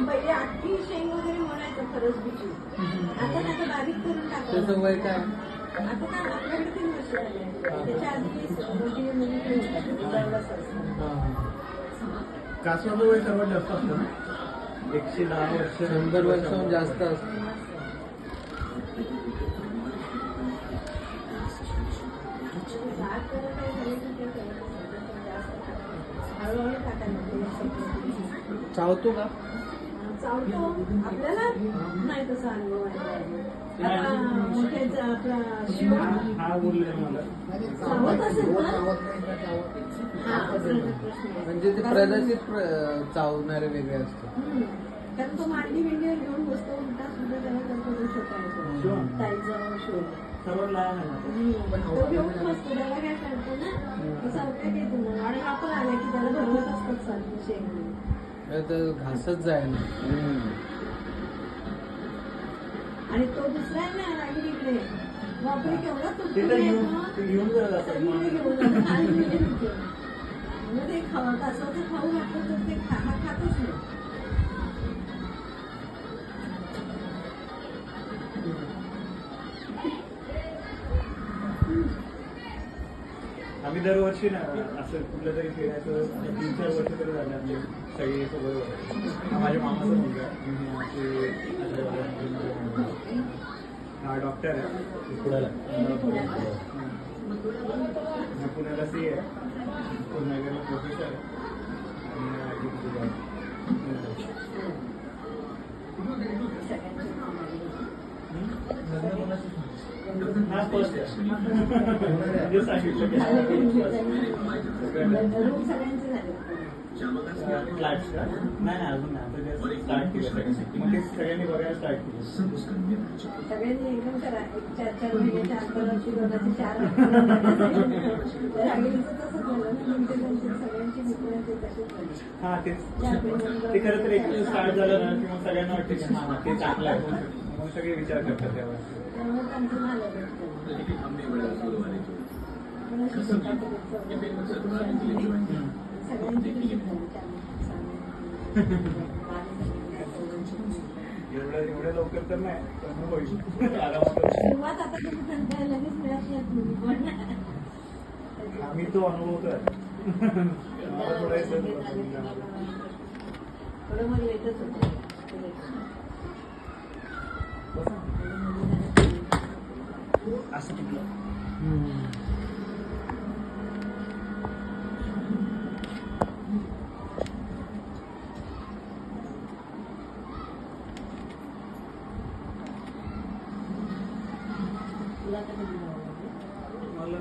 पहिले आठी शेंग वगैरे म्हणायचं खरंच बिजू. आता त्याचं बारीक करून टाकायचं. त्याचं वय काय? आता काय आपल्याकडे 3 वर्ष झाले. त्याच्या आधी मोठी मुली कासवाचं वय सर्वात जास्त असतं ना, 110 वर्ष, 100 वर्षाहून जास्त असतं. हळूहळू टाकायला चावतो का? चावतो आपल्याला नाही तसा अनुभव आहे. आता मोठ्याचा आपला शिव हा बोलले मला चावत असेल ना. म्हणजे ते प्रजातीत चावणारे वेगळे असतात. कारण तो मांडी बिंडी घेऊन बसतो उलटा सुद्धा त्याला करतो छोटा येतो ताईचा शो सर्वात लहान आहे ना तो. तो घेऊन बसतो त्याला काय करतो ना सारखं घेतो ना आणि आपण आला की त्याला भरवत असतात सारखं शेंग तर घासच जाय ना. आणि तो दुसरा आहे ना रागी इकडे बापरे केवढा तो घेऊन जात असतात. ते कासवाचं खाऊ घातलं तर ते खातच नाही. आम्ही दरवर्षी ना असं कुठलं तरी फिरायचं 3-4 वर्ष तरी झाले आम्ही सगळे सोबत. माझ्या मामाचा मुलगा हा डॉक्टर आहे पुण्याला. पुण्याला सी आहे, पुण्याला प्रोफेसर आहे हा फर्स्ट आहे सांगितलं फ्लॅट्स का नाही अजून नाही स्टार्ट केलं. मग ते सगळ्यांनी बघायला स्टार्ट केलं. सगळ्यांनी एकदम करा. 4-4 महिन्याच्या अंतराची दोघांची 4 सगळ्यांची मित्रांची तशीच झाली. हा तेच ते खरं तर एक स्टार्ट झालं ना की मग सगळ्यांना वाटतं की हा ते चांगलं आहे. मग सगळे विचार करतात त्यावर. त्यामुळे त्यांचं झालं एवढ्या लवकर तर नाही पण होईल आरामात. सुरुवात आता तुम्ही लगेच मिळत नाही. आम्ही तो अनुभव कर थोडं मग येतच होतं. असं टिकलं. मला